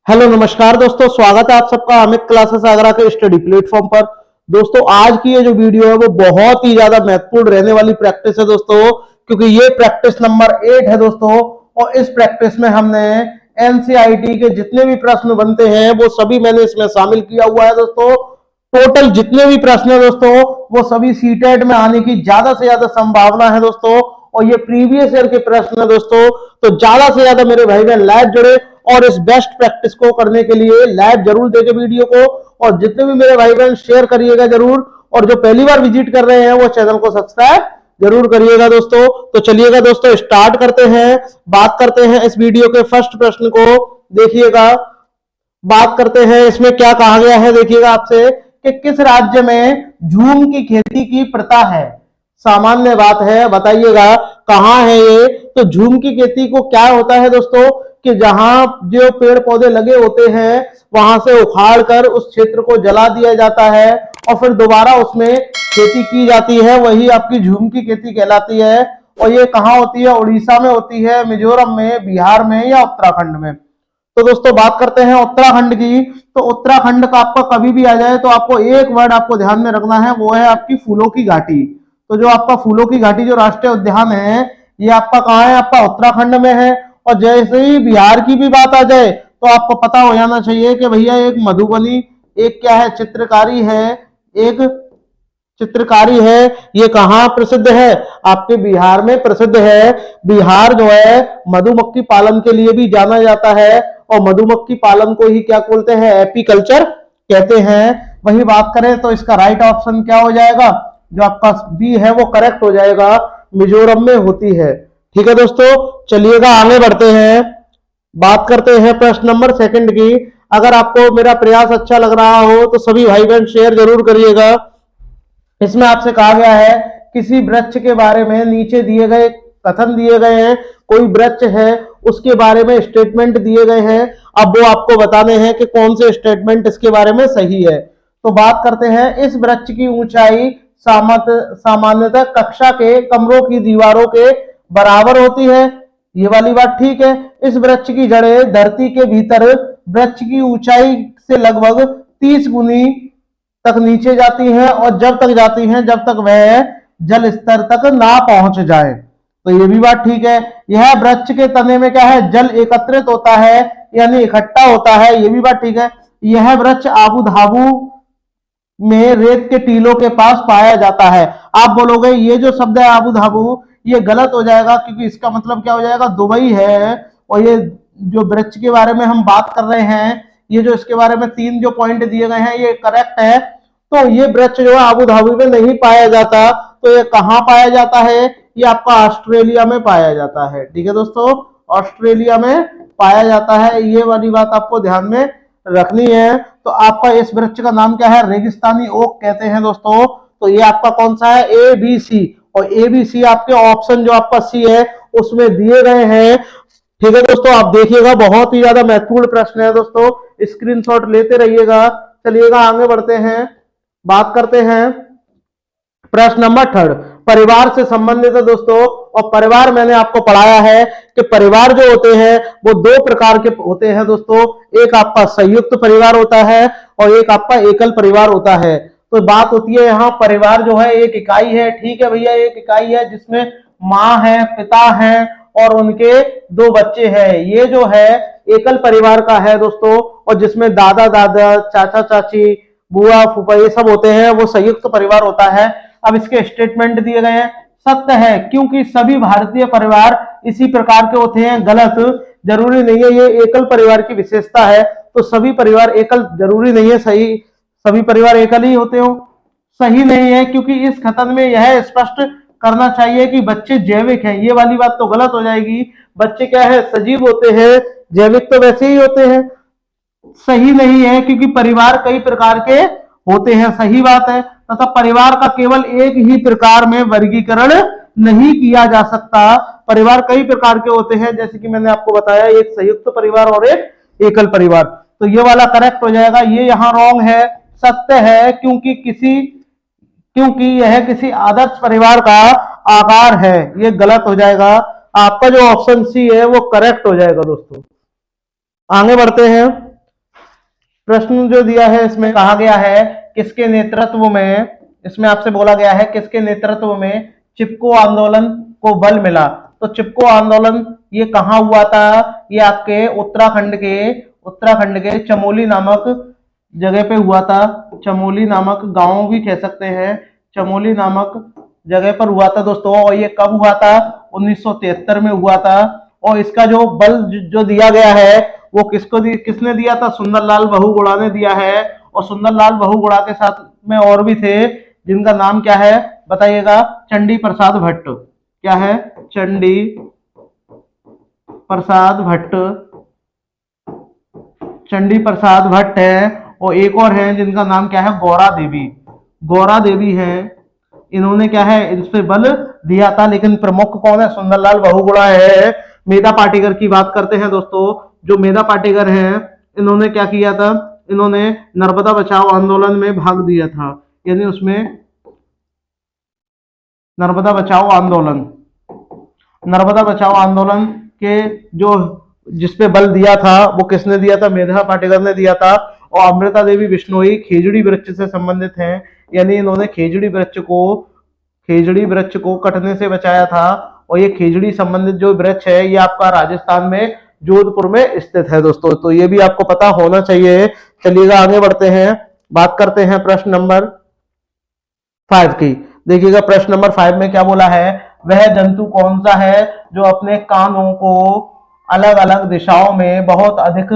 Hello नमस्कार दोस्तों, स्वागत है आप सबका अमित क्लासेस आगरा के स्टडी प्लेटफॉर्म पर। दोस्तों आज की ये जो वीडियो है वो बहुत ही ज्यादा महत्वपूर्ण रहने वाली प्रैक्टिस है दोस्तों, क्योंकि ये प्रैक्टिस नंबर 8 है दोस्तों। और इस प्रैक्टिस में हमने एनसीईआरटी के जितने भी प्रश्न बनते हैं वो सभी मैंने इसमें शामिल किया हुआ है दोस्तों। टोटल जितने भी प्रश्न है दोस्तों वो सभी सीटेट में आने की ज्यादा से ज्यादा संभावना है दोस्तों। और ये प्रीवियस ईयर के प्रश्न है दोस्तों, तो ज्यादा से ज्यादा मेरे भाई बहन लाइव जुड़े और इस बेस्ट प्रैक्टिस को करने के लिए लाइव जरूर देखे वीडियो को। और जितने भी मेरे भाई बहन शेयर करिएगा जरूर, और जो पहली बार विजिट कर रहे हैं वो चैनल को सब्सक्राइब जरूर करिएगा दोस्तों। तो चलिएगा दोस्तों स्टार्ट करते हैं, बात करते हैं इस वीडियो के फर्स्ट प्रश्न को। देखिएगा, बात करते हैं इसमें क्या कहा गया है। देखिएगा आपसे कि किस राज्य में झूम की खेती की प्रथा है। सामान्य बात है, बताइएगा कहां है ये। तो झूम की खेती को क्या होता है दोस्तों कि जहां जो पेड़ पौधे लगे होते हैं वहां से उखाड़ कर उस क्षेत्र को जला दिया जाता है और फिर दोबारा उसमें खेती की जाती है, वही आपकी झूम की खेती कहलाती है। और ये कहाँ होती है? उड़ीसा में होती है, मिजोरम में, बिहार में या उत्तराखंड में। तो दोस्तों बात करते हैं उत्तराखंड की। तो उत्तराखंड का आपका कभी भी आ जाए तो आपको एक वर्ड आपको ध्यान में रखना है, वो है आपकी फूलों की घाटी। तो जो आपका फूलों की घाटी जो राष्ट्रीय उद्यान है ये आपका कहाँ है? आपका उत्तराखंड में है। और जैसे ही बिहार की भी बात आ जाए तो आपको पता हो जाना चाहिए कि भैया एक मधुबनी, एक क्या है? चित्रकारी है, एक चित्रकारी है। ये कहाँ प्रसिद्ध है? आपके बिहार में प्रसिद्ध है। बिहार जो है मधुमक्खी पालन के लिए भी जाना जाता है और मधुमक्खी पालन को ही क्या बोलते हैं? एपीकल्चर कहते हैं। वही बात करें तो इसका राइट ऑप्शन क्या हो जाएगा? जो आपका बी है वो करेक्ट हो जाएगा, मिजोरम में होती है। ठीक है दोस्तों, चलिएगा आगे बढ़ते हैं, बात करते हैं प्रश्न नंबर सेकंड की। अगर आपको मेरा प्रयास अच्छा लग रहा हो तो सभी भाई बहन शेयर जरूर करिएगा। इसमें आपसे कहा गया है किसी वृक्ष के बारे में नीचे दिए गए कथन दिए गए हैं। कोई वृक्ष है उसके बारे में स्टेटमेंट दिए गए हैं, अब वो आपको बताने हैं कि कौन से स्टेटमेंट इसके बारे में सही है। तो बात करते हैं, इस वृक्ष की ऊंचाई सामान्यतः कक्षा के कमरों की दीवारों के बराबर होती है। ये वाली बात ठीक है। इस वृक्ष की जड़ें धरती के भीतर वृक्ष की ऊंचाई से लगभग 30 गुनी तक नीचे जाती हैं और जब तक जाती हैं जब तक वह जल स्तर तक ना पहुंच जाए। तो ये भी बात ठीक है। यह वृक्ष के तने में क्या है? जल एकत्रित होता है, यानी इकट्ठा होता है। ये भी बात ठीक है। यह वृक्ष आबू धाबू में रेत के टीलों के पास पाया जाता है। आप बोलोगे ये जो शब्द है आबू धाबू ये गलत हो जाएगा, क्योंकि इसका मतलब क्या हो जाएगा? दुबई है। और ये जो वृक्ष के बारे में हम बात कर रहे हैं, ये जो इसके बारे में 3 जो पॉइंट दिए गए हैं ये करेक्ट है। तो ये वृक्ष जो है आबू धाबी में नहीं पाया जाता, तो ये कहाँ पाया जाता है? ये आपका ऑस्ट्रेलिया में पाया जाता है। ठीक है दोस्तों, ऑस्ट्रेलिया में पाया जाता है। ये वाली बात आपको ध्यान में रखनी है। तो आपका इस वृक्ष का नाम क्या है? रेगिस्तानी ओक कहते हैं दोस्तों। तो ये आपका कौन सा है? A B C. और ए बी सी आपके ऑप्शन जो आपका सी है उसमें दिए गए हैं। ठीक है दोस्तों, आप देखिएगा बहुत ही ज्यादा महत्वपूर्ण प्रश्न है दोस्तों, स्क्रीनशॉट लेते रहिएगा। चलिएगा आगे बढ़ते हैं, बात करते हैं प्रश्न नंबर थर्ड। परिवार से संबंधित है दोस्तों। और परिवार मैंने आपको पढ़ाया है कि परिवार जो होते हैं वो 2 प्रकार के होते हैं दोस्तों। एक आपका संयुक्त परिवार होता है और एक आपका एकल परिवार होता है। तो बात होती है यहाँ परिवार जो है एक इकाई है। ठीक है भैया, एक इकाई है जिसमें माँ है, पिता है और उनके 2 बच्चे हैं। ये जो है एकल परिवार का है दोस्तों, और जिसमें दादा दादा, चाचा चाची, बुआ फूफा ये सब होते हैं, वो संयुक्त परिवार होता है। अब इसके स्टेटमेंट दिए गए हैं। सत्य है क्योंकि सभी भारतीय परिवार इसी प्रकार के होते हैं। गलत, जरूरी नहीं है, ये एकल परिवार की विशेषता है। तो सभी परिवार एकल जरूरी नहीं है, सही सभी परिवार एकल ही होते हो, सही नहीं है, क्योंकि इस कथन में यह स्पष्ट करना चाहिए कि बच्चे जैविक हैं। ये वाली बात तो गलत हो जाएगी। बच्चे क्या है? सजीव होते हैं, जैविक तो वैसे ही होते हैं। सही नहीं है क्योंकि परिवार कई प्रकार के होते हैं, सही बात है। तथा परिवार का केवल एक ही प्रकार में वर्गीकरण नहीं किया जा सकता। परिवार कई प्रकार के होते हैं, जैसे कि मैंने आपको बताया, एक संयुक्त परिवार और एक एकल परिवार। तो ये वाला करेक्ट हो जाएगा। ये यहाँ रॉन्ग है। सत्य है क्योंकि यह किसी आदर्श परिवार का आकार है। ये गलत हो जाएगा। आपका जो ऑप्शन सी है वो करेक्ट हो जाएगा दोस्तों। आगे बढ़ते हैं। प्रश्न जो दिया है इसमें कहा गया है किसके नेतृत्व में, इसमें आपसे बोला गया है किसके नेतृत्व में चिपको आंदोलन को बल मिला। तो चिपको आंदोलन ये कहाँ हुआ था, ये आपके उत्तराखंड के चमोली नामक जगह पे हुआ था। चमोली नामक गांव भी कह सकते हैं, चमोली नामक जगह पर हुआ था दोस्तों। और ये कब हुआ था, 1973 में हुआ था। और इसका जो बल जो दिया गया है वो किसने दिया था, सुंदरलाल बहुगुणा ने दिया है। और सुंदरलाल बहुगुणा के साथ में और भी थे जिनका नाम क्या है बताइएगा, चंडी प्रसाद भट्ट। क्या है, चंडी प्रसाद भट्ट, चंडी प्रसाद भट्ट है। और एक और है जिनका नाम क्या है, गौरा देवी, गौरा देवी है। इन्होंने क्या है इस पे बल दिया था। लेकिन प्रमुख कौन है, सुंदरलाल बहुगुणा है। मेधा पाटेकर की बात करते हैं दोस्तों। जो मेधा पाटेकर हैं इन्होंने क्या किया था, इन्होंने नर्मदा बचाओ आंदोलन में भाग दिया था। यानी उसमें नर्मदा बचाओ आंदोलन के जो जिसपे बल दिया था वो किसने दिया था, मेधा पाटेकर ने दिया था। और अमृता देवी बिश्नोई खेजड़ी वृक्ष से संबंधित हैं। यानी इन्होंने खेजड़ी वृक्ष को कटने से बचाया था। और ये खेजड़ी संबंधित जो वृक्ष है ये आपका राजस्थान में जोधपुर में स्थित है दोस्तों। तो ये भी आपको पता होना चाहिए। चलिएगा आगे बढ़ते हैं, बात करते हैं प्रश्न नंबर 5 की। देखिएगा प्रश्न नंबर 5 में क्या बोला है, वह जंतु कौन सा है जो अपने कानों को अलग अलग दिशाओं में बहुत अधिक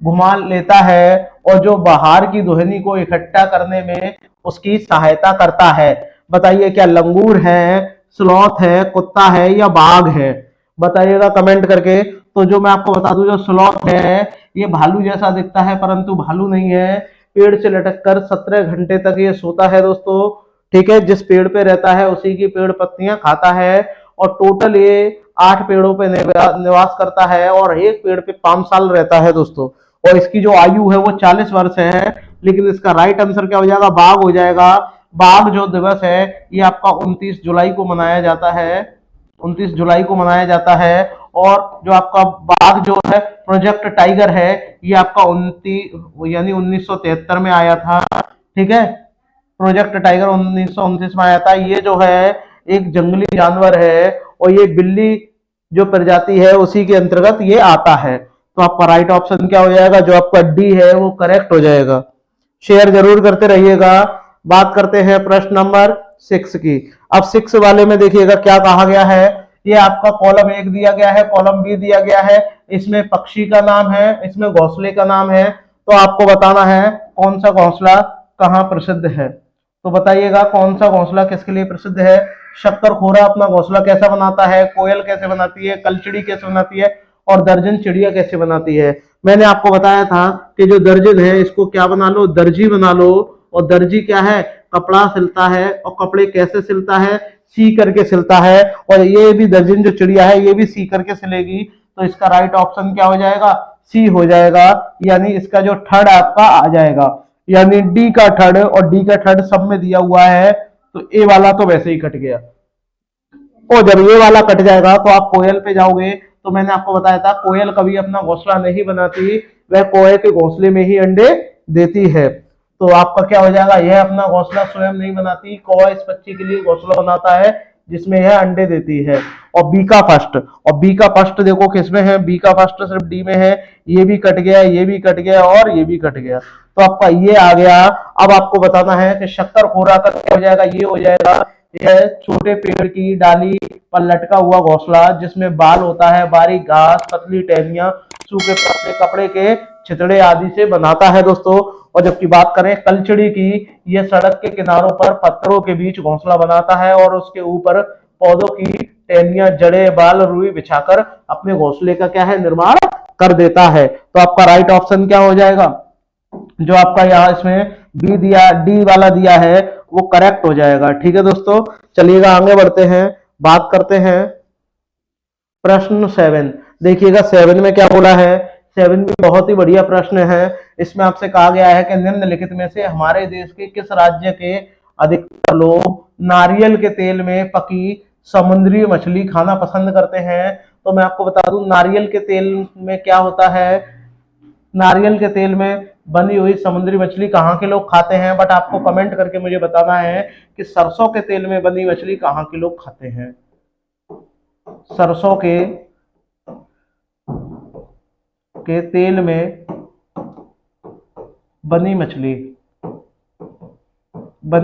घुमा लेता है और जो बाहर की ध्वनि को इकट्ठा करने में उसकी सहायता करता है। बताइए क्या लंगूर है, स्लॉथ है, कुत्ता है या बाघ है, बताइएगा कमेंट करके। तो जो मैं आपको बता दूं, जो स्लॉथ है ये भालू जैसा दिखता है परंतु भालू नहीं है। पेड़ से लटक कर 17 घंटे तक ये सोता है दोस्तों। ठीक है, जिस पेड़ पे रहता है उसी की पेड़ पत्तियां खाता है। और टोटल ये 8 पेड़ों पे निवास करता है और एक पेड़ पे 5 साल रहता है दोस्तों। और इसकी जो आयु है वो 40 वर्ष है। लेकिन इसका राइट आंसर क्या हो जाएगा, बाघ हो जाएगा। बाघ जो दिवस है ये आपका 29 जुलाई को मनाया जाता है, 29 जुलाई को मनाया जाता है। और जो आपका बाघ जो है प्रोजेक्ट टाइगर है ये आपका 1973 में आया था। ठीक है, प्रोजेक्ट टाइगर 1929 में आया था। ये जो है एक जंगली जानवर है और ये बिल्ली जो प्रजाति है उसी के अंतर्गत ये आता है। तो आपका राइट ऑप्शन क्या हो जाएगा, जो आपका डी है वो करेक्ट हो जाएगा। शेयर जरूर करते रहिएगा। बात करते हैं प्रश्न नंबर 6 की। अब 6 वाले में देखिएगा क्या कहा गया है। ये आपका कॉलम 1 दिया गया है, कॉलम बी दिया गया है। इसमें पक्षी का नाम है, इसमें घोंसले का नाम है। तो आपको बताना है कौन सा घोंसला कहाँ प्रसिद्ध है। तो बताइएगा कौन सा घोंसला किसके लिए प्रसिद्ध है। शक्करखोरा अपना घोंसला कैसा बनाता है, कोयल कैसे बनाती है, कलचिड़ी कैसे बनाती है और दर्जन चिड़िया कैसे बनाती है। मैंने आपको बताया था कि जो दर्जन है इसको क्या बना लो, दर्जी बना लो। और दर्जी क्या है, कपड़ा सिलता है। और कपड़े कैसे सिलता है, सी करके सिलता है। और ये भी दर्जन जो चिड़िया है ये भी सी करके सिलेगी। तो इसका राइट ऑप्शन क्या हो जाएगा, सी हो जाएगा। यानी इसका जो थर्ड आपका आ जाएगा, यानी डी का थर्ड। और डी का थर्ड सब में दिया हुआ है तो ए वाला तो वैसे ही कट गया। और जब ये वाला कट जाएगा तो आप कोयल पे जाओगे। तो मैंने आपको बताया था कोयल कभी अपना घोंसला नहीं बनाती, वह कोयल के घोंसले में ही अंडे देती है। तो आपका क्या हो जाएगा, यह अपना घोंसला स्वयं नहीं बनाती, कौवा इस पक्षी के लिए घोंसला बनाता है जिसमें यह अंडे देती है। और बी का फर्स्ट, और बी का फर्स्ट देखो किसमें है, बी का फर्स्ट सिर्फ डी में है। ये भी कट गया, ये भी कट गया और ये भी कट गया। तो आपका ये आ गया। अब आपको बताना है कि शक्करखोरा का क्या हो जाएगा, ये हो जाएगा। यह छोटे पेड़ की डाली पर लटका हुआ घोंसला जिसमें बाल होता है, बारीक घास, पतली टहनियां, सूखे पत्ते, कपड़े के छितड़े आदि से बनाता है दोस्तों। और जबकि बात करें कलचड़ी की, यह सड़क के किनारों पर पत्थरों के बीच घोंसला बनाता है और उसके ऊपर पौधों की टहनियां, जड़ें, बाल, रुई बिछाकर अपने घोंसले का क्या है, निर्माण कर देता है। तो आपका राइट ऑप्शन क्या हो जाएगा, जो आपका यहाँ इसमें बी दिया, डी वाला दिया है वो करेक्ट हो जाएगा। ठीक है दोस्तों, चलिएगा आगे बढ़ते हैं, बात करते हैं प्रश्न 7। देखिएगा 7 में क्या बोला है। 7 भी बहुत ही बढ़िया प्रश्न है। इसमें आपसे कहा गया है कि निम्नलिखित में से हमारे देश के किस राज्य के अधिकतर लोग नारियल के तेल में पकी समुद्री मछली खाना पसंद करते हैं। तो मैं आपको बता दूं नारियल के तेल में क्या होता है, नारियल के तेल में बनी हुई समुद्री मछली कहाँ के लोग खाते हैं, बट आपको कमेंट करके मुझे बताना है कि सरसों के तेल में बनी मछली कहाँ के लोग खाते हैं। सरसों के तेल में बनी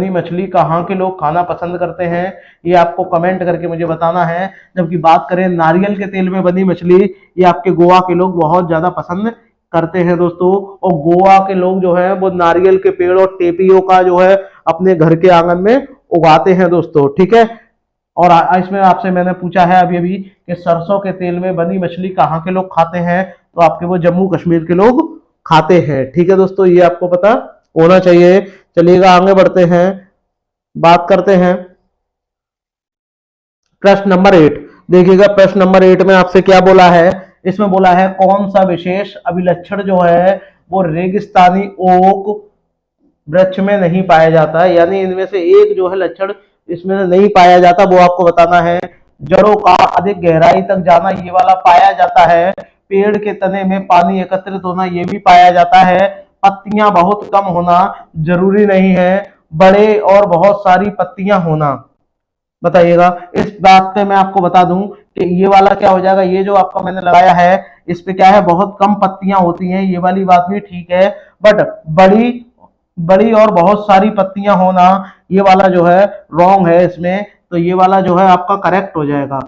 मछली कहाँ के लोग खाना पसंद करते हैं, ये आपको कमेंट करके मुझे बताना है। जबकि बात करें नारियल के तेल में बनी मछली, ये आपके गोवा के लोग बहुत ज्यादा पसंद करते हैं दोस्तों। और गोवा के लोग जो है वो नारियल के पेड़ और टेपियों का जो है अपने घर के आंगन में उगाते हैं दोस्तों, ठीक है। और इसमें आपसे मैंने पूछा है अभी अभी कि सरसों के तेल में बनी मछली कहाँ के लोग खाते हैं, तो आपके वो जम्मू कश्मीर के लोग खाते हैं, ठीक है दोस्तों, ये आपको पता होना चाहिए। चलिएगा आगे बढ़ते हैं, बात करते हैं प्रश्न नंबर 8। देखिएगा प्रश्न नंबर 8 में आपसे क्या बोला है, इसमें बोला है कौन सा विशेष अभिलक्षण जो है वो रेगिस्तानी ओक वृक्ष में नहीं पाया जाता है, यानी इनमें से एक जो है लक्षण इसमें नहीं पाया जाता, वो आपको बताना है। जड़ों का अधिक गहराई तक जाना, ये वाला पाया जाता है। पेड़ के तने में पानी एकत्रित होना, ये भी पाया जाता है। पत्तियां बहुत कम होना, जरूरी नहीं है। बड़े और बहुत सारी पत्तियां होना, बताइएगा। इस बात पे मैं आपको बता दूं कि ये वाला क्या हो जाएगा, ये जो आपका मैंने लगाया है इस पे क्या है, बहुत कम पत्तियां होती हैं, ये वाली बात भी ठीक है। बट बड़ी और बहुत सारी पत्तियां होना, ये वाला जो है रॉन्ग है इसमें, तो ये वाला जो है आपका करेक्ट हो जाएगा।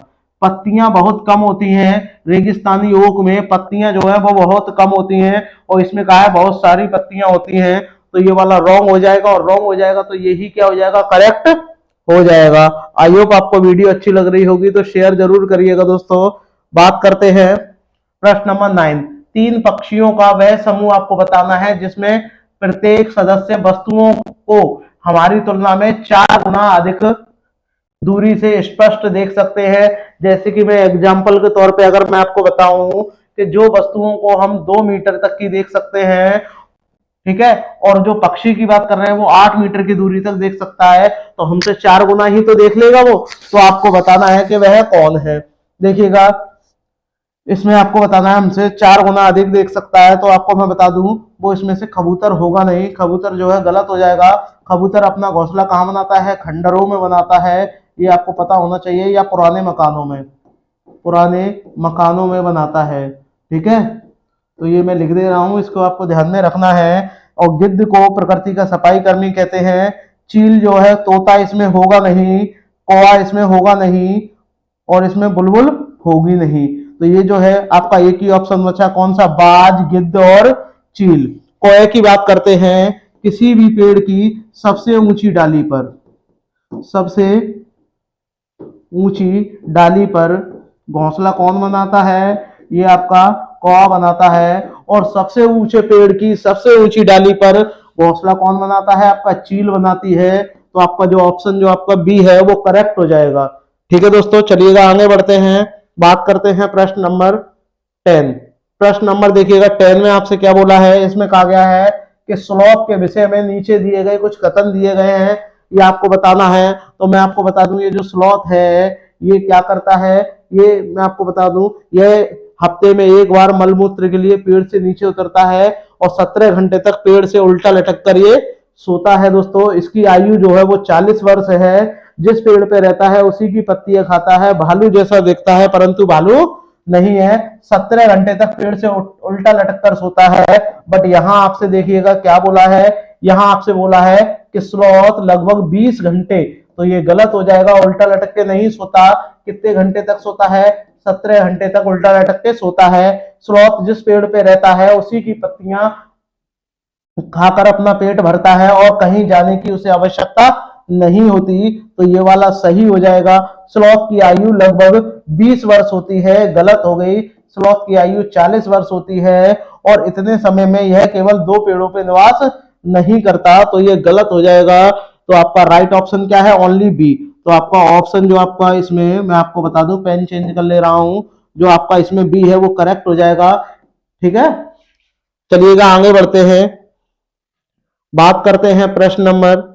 पत्तियां बहुत कम होती हैं, रेगिस्तानी ओक में पत्तियां जो है वो बहुत कम होती हैं, और इसमें कहा है बहुत सारी पत्तियां होती हैं, तो ये वाला रॉन्ग हो जाएगा। और रॉन्ग हो जाएगा तो यही क्या हो जाएगा, करेक्ट हो जाएगा। आई होप आपको वीडियो अच्छी लग रही होगी, तो शेयर जरूर करिएगा दोस्तों। बात करते हैं प्रश्न नंबर 9। 3 पक्षियों का वह समूह आपको बताना है जिसमें प्रत्येक सदस्य वस्तुओं को हमारी तुलना में 4 गुना अधिक दूरी से स्पष्ट देख सकते हैं। जैसे कि मैं एग्जांपल के तौर पे अगर मैं आपको बताऊं कि जो वस्तुओं को हम 2 मीटर तक की देख सकते हैं, ठीक है, और जो पक्षी की बात कर रहे हैं वो 8 मीटर की दूरी तक देख सकता है, तो हमसे 4 गुना ही तो देख लेगा वो। तो आपको बताना है कि वह कौन है। देखिएगा इसमें आपको बताना है हमसे 4 गुना अधिक देख सकता है, तो आपको मैं बता दूं वो इसमें से कबूतर होगा नहीं। कबूतर जो है गलत हो जाएगा। कबूतर अपना घोंसला कहाँ बनाता है, खंडरों में बनाता है, ये आपको पता होना चाहिए, या पुराने मकानों में बनाता है, ठीक है। तो ये मैं लिख दे रहा हूं, इसको आपको ध्यान में रखना है। और गिद्ध को प्रकृति का सफाई कर्मी कहते हैं। चील जो है, तोता इसमें होगा नहीं, कौवा इसमें होगा नहीं, और इसमें बुलबुल होगी नहीं। तो ये जो है आपका एक ही ऑप्शन बचा, कौन सा, बाज, गिद्ध और चील। कौए की बात करते हैं, किसी भी पेड़ की सबसे ऊंची डाली पर घोंसला कौन बनाता है, ये आपका कौवा बनाता है। और सबसे ऊंचे पेड़ की सबसे ऊंची डाली पर घोंसला कौन बनाता है, आपका चील बनाती है। तो आपका जो ऑप्शन जो आपका बी है वो करेक्ट हो जाएगा, ठीक है दोस्तों। चलिएगा आगे बढ़ते हैं, बात करते हैं प्रश्न नंबर 10। प्रश्न नंबर देखिएगा 10 में आपसे क्या बोला है, इसमें कहा गया है कि स्लॉथ के विषय में नीचे दिए गए कुछ कथन दिए गए हैं, ये आपको बताना है। तो मैं आपको बता दूं, ये जो स्लॉथ है ये क्या करता है, ये मैं आपको बता दूं, ये हफ्ते में 1 बार मलमूत्र के लिए पेड़ से नीचे उतरता है और 17 घंटे तक पेड़ से उल्टा लटक कर ये सोता है दोस्तों। इसकी आयु जो है वो 40 वर्ष है। जिस पेड़ पे रहता है उसी की पत्तियां खाता है। भालू जैसा दिखता है परंतु भालू नहीं है। 17 घंटे तक पेड़ से उल्टा लटक कर सोता है। बट यहाँ आपसे देखिएगा क्या बोला है, यहाँ आपसे बोला है कि स्लॉथ लगभग 20 घंटे, तो ये गलत हो जाएगा। उल्टा लटक के नहीं सोता। कितने घंटे तक सोता है, 17 घंटे तक उल्टा लटक के सोता है। स्लॉथ जिस पेड़ पे रहता है उसी की पत्तियां खाकर अपना पेट भरता है और कहीं जाने की उसे आवश्यकता नहीं होती। तो ये वाला सही हो जाएगा। स्लॉथ की आयु लगभग 20 वर्ष होती है, गलत हो गई। स्लॉथ की आयु 40 वर्ष होती है और इतने समय में यह केवल 2 पेड़ों पे निवास नहीं करता, तो ये गलत हो जाएगा। तो आपका राइट ऑप्शन क्या है, ओनली बी। तो आपका ऑप्शन जो आपका इसमें मैं आपको बता दूं, पेन चेंज कर ले रहा हूं, जो आपका इसमें बी है वो करेक्ट हो जाएगा, ठीक है। चलिएगा आगे बढ़ते हैं, बात करते हैं प्रश्न नंबर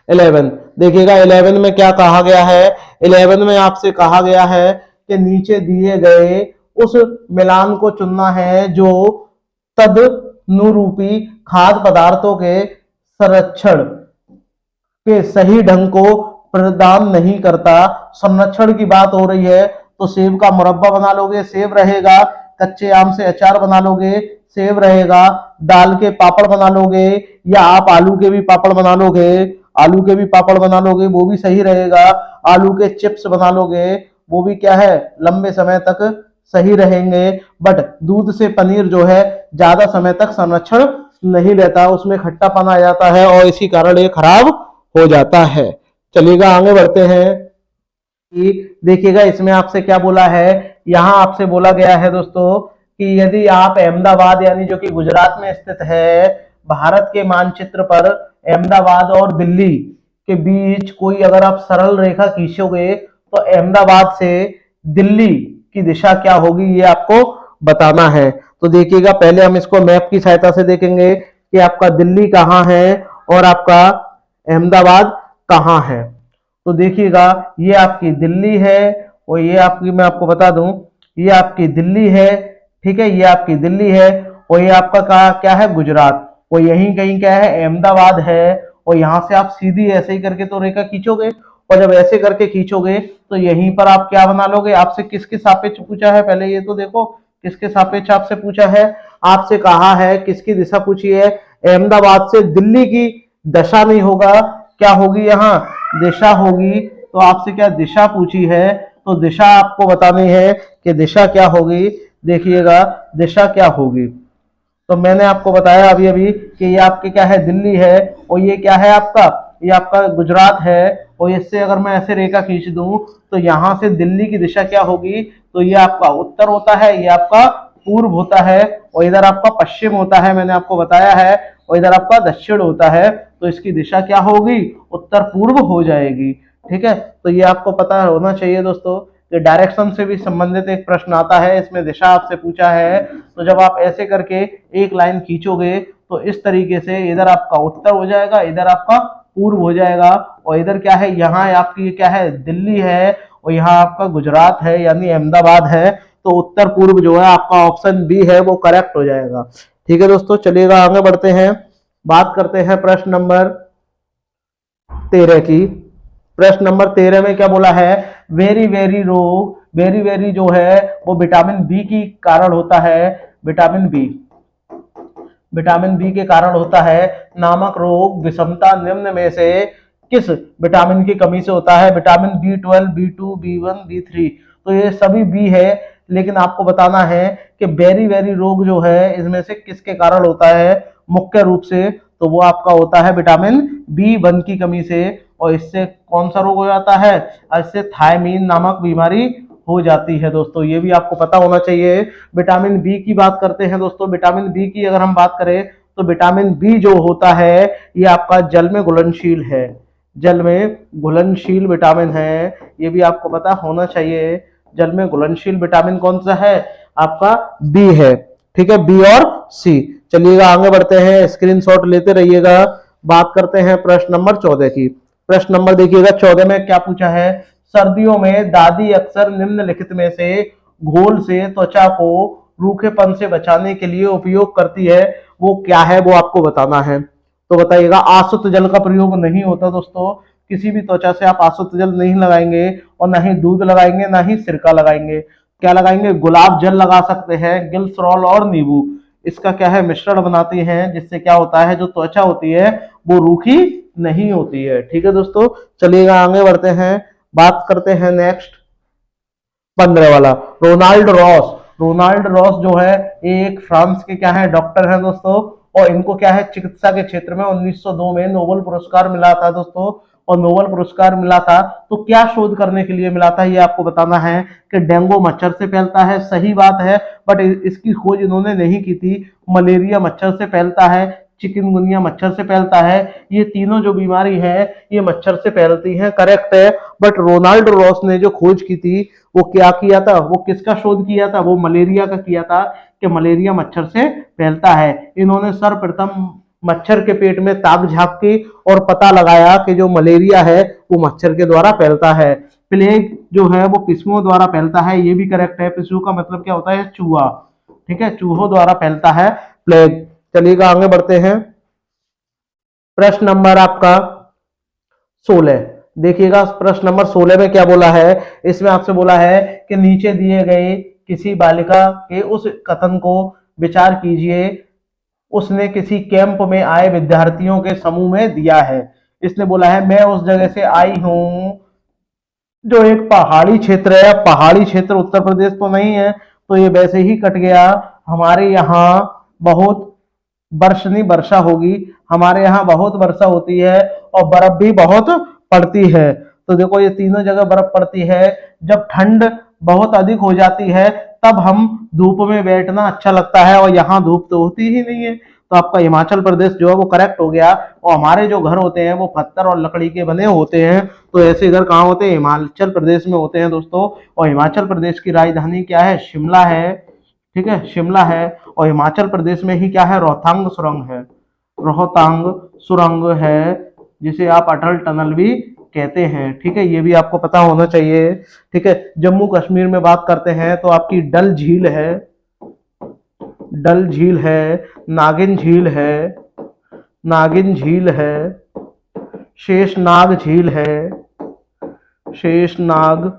11। देखिएगा 11 में क्या कहा गया है। 11 में आपसे कहा गया है कि नीचे दिए गए उस मिलान को चुनना है जो तदनुरूपी खाद्य पदार्थों के संरक्षण के सही ढंग को प्रदान नहीं करता। संरक्षण की बात हो रही है तो सेब का मुरब्बा बना लोगे, सेब रहेगा। कच्चे आम से अचार बना लोगे, सेब रहेगा। दाल के पापड़ बना लोगे, या आप आलू के भी पापड़ बना लोगे, आलू के भी पापड़ बना लोगे, वो भी सही रहेगा। आलू के चिप्स बना लोगे, वो भी क्या है, लंबे समय तक सही रहेंगे। बट दूध से पनीर जो है ज्यादा समय तक संरक्षण नहीं लेता, उसमें खट्टापन आ जाता है और इसी कारण ये खराब हो जाता है। चलिएगा आगे बढ़ते हैं कि देखिएगा इसमें आपसे क्या बोला है। यहां आपसे बोला गया है दोस्तों कि यदि आप अहमदाबाद यानी जो कि गुजरात में स्थित है, भारत के मानचित्र पर अहमदाबाद और दिल्ली के बीच कोई अगर आप सरल रेखा खींचोगे तो अहमदाबाद से दिल्ली की दिशा क्या होगी ये आपको बताना है। तो देखिएगा पहले हम इसको मैप की सहायता से देखेंगे कि आपका दिल्ली कहाँ है और आपका अहमदाबाद कहाँ है। तो देखिएगा ये आपकी दिल्ली है और ये आपकी, मैं आपको बता दूं, ये आपकी दिल्ली है, ठीक है, ये आपकी दिल्ली है और ये आपका क्या है, गुजरात। और यहीं कहीं क्या है, अहमदाबाद है। और यहां से आप सीधी ऐसे ही करके तो रेखा खींचोगे और जब ऐसे करके खींचोगे तो यहीं पर आप क्या बना लोगे। आपसे किसके सापेक्ष पूछा है, पहले ये तो देखो किसके सापेक्ष आपसे पूछा है। आपसे कहा है किसकी दिशा पूछी है, अहमदाबाद से दिल्ली की दशा नहीं होगा, क्या होगी, यहाँ दिशा होगी। तो आपसे क्या दिशा पूछी है, तो दिशा आपको बतानी है कि दिशा क्या होगी। देखिएगा दिशा क्या होगी, तो मैंने आपको बताया अभी अभी कि ये आपके क्या है, दिल्ली है और ये क्या है आपका, ये आपका गुजरात है। और इससे अगर मैं ऐसे रेखा खींच दूं तो यहां से दिल्ली की दिशा क्या होगी, तो ये आपका उत्तर होता है, ये आपका पूर्व होता है और इधर आपका पश्चिम होता है, मैंने आपको बताया है, और इधर आपका दक्षिण होता है। तो इसकी दिशा क्या होगी, उत्तर पूर्व हो जाएगी, ठीक है। तो ये आपको पता होना चाहिए दोस्तों कि डायरेक्शन से भी संबंधित एक प्रश्न आता है, इसमें दिशा आपसे पूछा है। तो जब आप ऐसे करके एक लाइन खींचोगे तो इस तरीके से इधर आपका उत्तर हो जाएगा, इधर आपका पूर्व हो जाएगा और इधर क्या है, यहाँ आपकी क्या है, दिल्ली है और यहाँ आपका गुजरात है यानी अहमदाबाद है। तो उत्तर पूर्व जो है आपका ऑप्शन बी है वो करेक्ट हो जाएगा, ठीक है दोस्तों। चलिएगा आगे बढ़ते हैं, बात करते हैं प्रश्न नंबर 13 की। प्रश्न नंबर 13 में क्या बोला है, वेरी वेरी रोग, वेरी वेरी जो है वो विटामिन बी की कारण होता है, विटामिन बी, विटामिन बी के कारण होता है। नामक रोग विषमता निम्न में से किस विटामिन की कमी से होता है, vitamin B12, B2, B1, B3। तो ये सभी बी है, लेकिन आपको बताना है कि वेरी वेरी रोग जो है इसमें से किसके कारण होता है मुख्य रूप से, तो वो आपका होता है विटामिन B1 की कमी से। और इससे कौन सा रोग हो जाता है, इससे थायमीन नामक बीमारी हो जाती है दोस्तों, ये भी आपको पता होना चाहिए। विटामिन बी की बात करते हैं दोस्तों, विटामिन बी की अगर हम बात करें तो विटामिन बी जो होता है ये आपका जल में घुलनशील है, जल में घुलनशील विटामिन है, ये भी आपको पता होना चाहिए। जल में घुलनशील विटामिन कौन सा है, आपका बी है, ठीक है, बी और सी। चलिएगा आगे बढ़ते हैं, स्क्रीनशॉट लेते रहिएगा। बात करते हैं प्रश्न नंबर 14 की। प्रश्न नंबर देखिएगा 14 में क्या पूछा है, सर्दियों में दादी अक्सर निम्नलिखित में से घोल से त्वचा को रूखेपन से बचाने के लिए उपयोग करती है, वो क्या है, वो आपको बताना है। तो बताइएगा, आसुत जल का प्रयोग नहीं होता दोस्तों, किसी भी त्वचा से आप आसुत जल नहीं लगाएंगे और ना ही दूध लगाएंगे ना ही सिरका लगाएंगे। क्या लगाएंगे, गुलाब जल लगा सकते हैं, गिल्सरॉल और नींबू, इसका क्या है मिश्रण बनाती हैं, जिससे क्या होता है जो त्वचा होती है वो रूखी नहीं होती है, ठीक है दोस्तों। चलिएगा आगे बढ़ते हैं, बात करते हैं नेक्स्ट 15 वाला, रोनाल्ड रॉस। रोनाल्ड रॉस जो है एक फ्रांस के क्या है डॉक्टर है दोस्तों, और इनको क्या है चिकित्सा के क्षेत्र में 1902 में नोबेल पुरस्कार मिला था दोस्तों। और नोबेल पुरस्कार मिला था तो क्या शोध करने के लिए मिला था ये आपको बताना है कि डेंगू मच्छर से फैलता है, सही बात है, बट इसकी खोज इन्होंने नहीं की थी। मलेरिया मच्छर से फैलता है, चिकनगुनिया मच्छर से फैलता है, ये तीनों जो बीमारी है ये मच्छर से फैलती हैं, करेक्ट है। बट रोनाल्ड रॉस ने जो खोज की थी वो क्या किया था, वो किसका शोध किया था, वो मलेरिया का किया था कि मलेरिया मच्छर से फैलता है। इन्होंने सर्वप्रथम मच्छर के पेट में ताक झांकी और पता लगाया कि जो मलेरिया है वो मच्छर के द्वारा फैलता है। प्लेग जो है वो पिस्सुओं द्वारा फैलता है, ये भी करेक्ट है। पिस्सू का मतलब क्या होता है, चूहा, ठीक है, चूहों द्वारा फैलता है प्लेग। चलिएगा आगे बढ़ते हैं। प्रश्न नंबर आपका 16 देखिएगा। प्रश्न नंबर 16 में क्या बोला है, इसमें आपसे बोला है कि नीचे दिए गए किसी बालिका के उस कथन को विचार कीजिए, उसने किसी कैंप में आए विद्यार्थियों के समूह में दिया है। इसने बोला है मैं उस जगह से आई हूं जो एक पहाड़ी क्षेत्र है। पहाड़ी क्षेत्र उत्तर प्रदेश तो नहीं है, तो ये वैसे ही कट गया। हमारे यहाँ बहुत वर्षनी वर्षा होगी, हमारे यहाँ बहुत वर्षा होती है और बर्फ भी बहुत पड़ती है। तो देखो ये तीनों जगह बर्फ पड़ती है। जब ठंड बहुत अधिक हो जाती है तब हम धूप में बैठना अच्छा लगता है, और यहाँ धूप तो होती ही नहीं है। तो आपका हिमाचल प्रदेश जो है वो करेक्ट हो गया। और हमारे जो घर होते हैं वो पत्थर और लकड़ी के बने होते हैं, तो ऐसे घर कहाँ होते हैं, हिमाचल प्रदेश में होते हैं दोस्तों। और हिमाचल प्रदेश की राजधानी क्या है, शिमला है। ठीक है, शिमला है। और हिमाचल प्रदेश में ही क्या है, रोहतांग सुरंग है। रोहतांग सुरंग है, जिसे आप अटल टनल भी कहते हैं। ठीक है, ये भी आपको पता होना चाहिए। ठीक है, जम्मू कश्मीर में बात करते हैं तो आपकी डल झील है, डल झील है, नागिन झील है, नागिन झील है, शेषनाग झील है, शेषनाग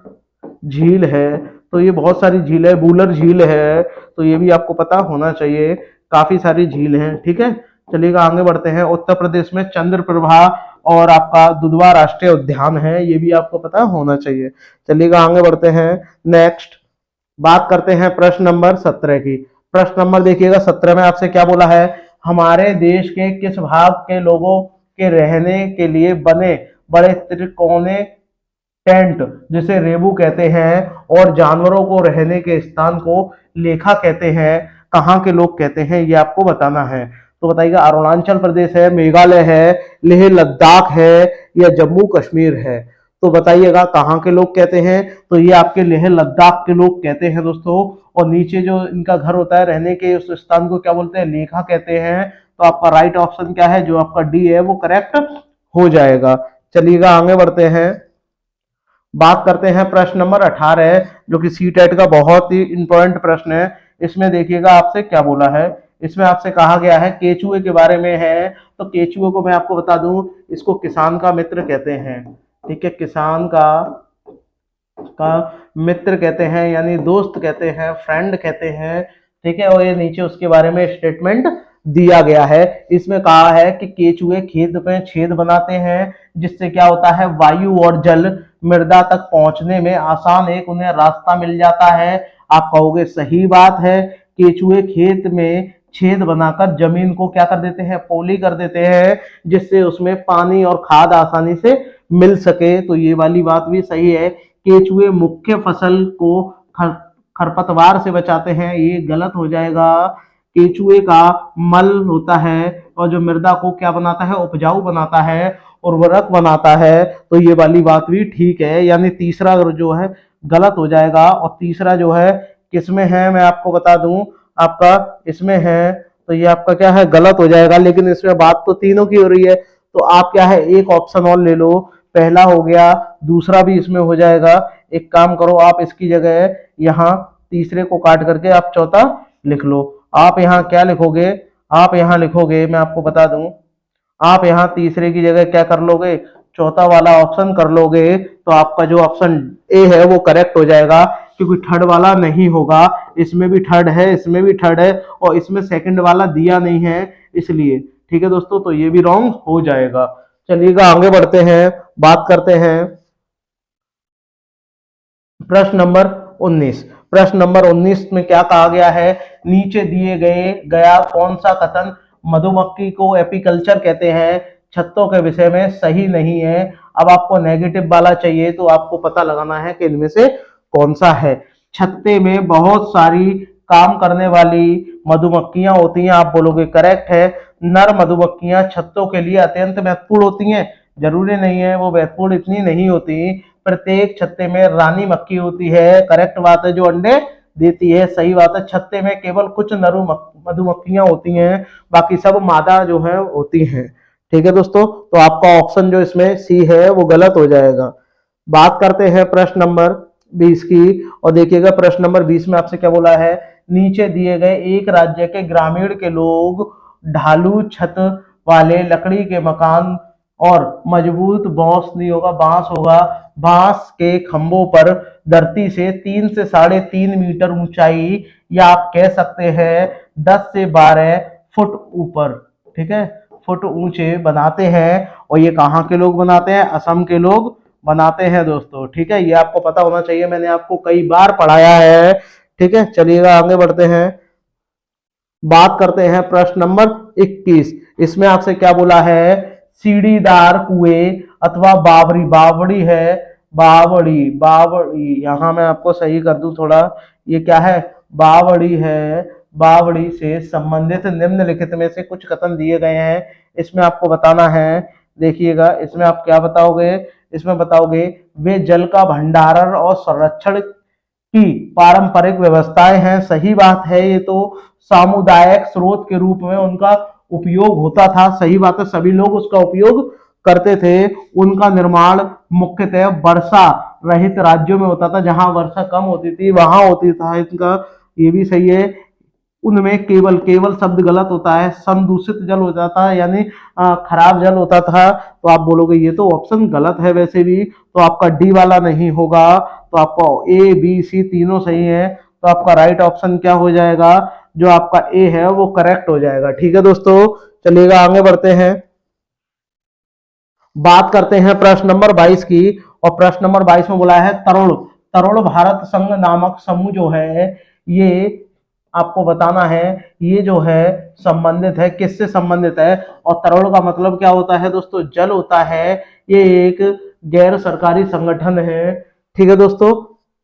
झील है। तो ये बहुत सारी झील है, बूलर झील है, तो ये भी आपको पता होना चाहिए। काफी सारी झील हैं। ठीक है, चलिएगा आगे बढ़ते हैं। उत्तर प्रदेश में चंद्रप्रभा और आपका दुधवा राष्ट्रीय उद्यान है, ये भी आपको पता होना चाहिए। चलिएगा आगे बढ़ते हैं। नेक्स्ट बात करते हैं प्रश्न नंबर 17 की। प्रश्न नंबर देखिएगा 17 में आपसे क्या बोला है, हमारे देश के किस भाग के लोगों के रहने के लिए बने बड़े त्रिकोणे टेंट जिसे रेबू कहते हैं और जानवरों को रहने के स्थान को लेखा कहते हैं, कहाँ के लोग कहते हैं, ये आपको बताना है। तो बताइएगा अरुणाचल प्रदेश है, मेघालय है, लेह लद्दाख है या जम्मू कश्मीर है। तो बताइएगा कहाँ के लोग कहते हैं, तो ये आपके लेह लद्दाख के लोग कहते हैं दोस्तों। और नीचे जो इनका घर होता है रहने के उस स्थान को क्या बोलते हैं, लेखा कहते हैं। तो आपका राइट ऑप्शन क्या है, जो आपका डी है वो करेक्ट हो जाएगा। चलिएगा आगे बढ़ते हैं। बात करते हैं प्रश्न नंबर 18 जो कि सीटेट का बहुत ही इंपॉर्टेंट प्रश्न है। इसमें देखिएगा आपसे क्या बोला है, इसमें आपसे कहा गया है केचुए के बारे में है। तो केचुए को मैं आपको बता दूं, इसको किसान का मित्र कहते हैं। ठीक है, किसान का मित्र कहते हैं, यानी दोस्त कहते हैं, फ्रेंड कहते हैं। ठीक है, और ये नीचे उसके बारे में स्टेटमेंट दिया गया है। इसमें कहा है कि केचुए खेत में छेद बनाते हैं, जिससे क्या होता है, वायु और जल मृदा तक पहुंचने में आसान एक उन्हें रास्ता मिल जाता है। आप कहोगे सही बात है, केचुए खेत में छेद बनाकर जमीन को क्या कर देते हैं, पोली कर देते हैं, जिससे उसमें पानी और खाद आसानी से मिल सके। तो ये वाली बात भी सही है। केचुए मुख्य फसल को खरपतवार से बचाते हैं, ये गलत हो जाएगा। केचुए का मल होता है और जो मृदा को क्या बनाता है, उपजाऊ बनाता है, उर्वरक बनाता है। तो ये वाली बात भी ठीक है, यानी तीसरा जो है गलत हो जाएगा। और तीसरा जो है किसमें है, मैं आपको बता दूं, आपका इसमें है, तो ये आपका क्या है, गलत हो जाएगा। लेकिन इसमें बात तो तीनों की हो रही है, तो आप क्या है, एक ऑप्शन और ले लो। पहला हो गया, दूसरा भी इसमें हो जाएगा। एक काम करो, आप इसकी जगह यहाँ तीसरे को काट करके आप चौथा लिख लो। आप यहाँ क्या लिखोगे, आप यहाँ लिखोगे, मैं आपको बता दूं, आप यहाँ तीसरे की जगह क्या कर लोगे, चौथा वाला ऑप्शन कर लोगे। तो आपका जो ऑप्शन ए है वो करेक्ट हो जाएगा, क्योंकि थर्ड वाला नहीं होगा। इसमें भी थर्ड है, इसमें भी थर्ड है, और इसमें सेकंड वाला दिया नहीं है, इसलिए। ठीक है दोस्तों, तो ये भी रॉन्ग हो जाएगा। चलिएगा आगे बढ़ते हैं, बात करते हैं प्रश्न नंबर 19। प्रश्न नंबर 19 में क्या कहा गया है, नीचे दिए गया कौन सा कथन मधुमक्खी को एपीकल्चर कहते हैं छत्तों के विषय में सही नहीं है। अब आपको नेगेटिव वाला चाहिए, तो आपको पता लगाना है कि इनमें से कौन सा है। छत्ते में बहुत सारी काम करने वाली मधुमक्खियां होती हैं, आप बोलोगे करेक्ट है। नर मधुमक्खियां छत्तों के लिए अत्यंत महत्वपूर्ण होती हैं, जरूरी नहीं है वो महत्वपूर्ण इतनी नहीं होती। प्रत्येक छत्ते में रानी मक्खी होती है, करेक्ट बात है, जो अंडे देती है, सही बात है। छत्ते में केवल कुछ नर मधुमक्खियां होती हैं, बाकी सब मादा जो है होती हैं। ठीक है दोस्तों, तो आपका ऑप्शन जो इसमें सी है वो गलत हो जाएगा। बात करते हैं प्रश्न नंबर 20 की। और देखिएगा प्रश्न नंबर 20 में आपसे क्या बोला है, नीचे दिए गए एक राज्य के ग्रामीण के लोग ढालू छत वाले लकड़ी के मकान और मजबूत बांस होगा बांस के खंभों पर धरती से 3 से 3.5 मीटर ऊंचाई, या आप कह सकते हैं 10 से 12 फुट ऊपर, ठीक है, फुट ऊंचे बनाते हैं। और ये कहाँ के लोग बनाते हैं, असम के लोग बनाते हैं दोस्तों, ठीक है, ये आपको पता होना चाहिए, मैंने आपको कई बार पढ़ाया है, ठीक है। चलिएगा आगे बढ़ते हैं, बात करते हैं प्रश्न नंबर 21। इसमें आपसे क्या बोला है, सीढ़ीदार कुएं अथवा बावड़ी, बावड़ी है, बावड़ी बावड़ी, यहां मैं आपको सही कर दूं थोड़ा, ये क्या है, बावड़ी है, बावड़ी से संबंधित निम्नलिखित में से कुछ कथन दिए गए हैं, इसमें आपको बताना है। देखिएगा इसमें आप क्या बताओगे, इसमें बताओगे वे जल का भंडारण और संरक्षण की पारंपरिक व्यवस्थाएं हैं, सही बात है, ये तो सामुदायिक स्रोत के रूप में उनका उपयोग होता था, सही बात है, सभी लोग उसका उपयोग करते थे। उनका निर्माण मुख्यतः वर्षा रहित राज्यों में होता था, जहां वर्षा कम होती थी वहां होती था इनका, ये भी सही है। उनमें केवल केवल शब्द गलत होता है, संदूषित जल होता था, यानी खराब जल होता था, तो आप बोलोगे ये तो ऑप्शन गलत है वैसे भी, तो आपका डी वाला नहीं होगा, तो आपका ए बी सी तीनों सही है, तो आपका राइट ऑप्शन क्या हो जाएगा, जो आपका ए है वो करेक्ट हो जाएगा, ठीक है दोस्तों। चलिएगा आगे बढ़ते हैं, बात करते हैं प्रश्न नंबर 22 की। और प्रश्न नंबर 22 में बोला है तरुण, तरुण भारत संघ नामक समूह जो है, ये आपको बताना है, ये जो है संबंधित है, किससे संबंधित है, और तरुण का मतलब क्या होता है दोस्तों, जल होता है, ये एक गैर सरकारी संगठन है, ठीक है दोस्तों,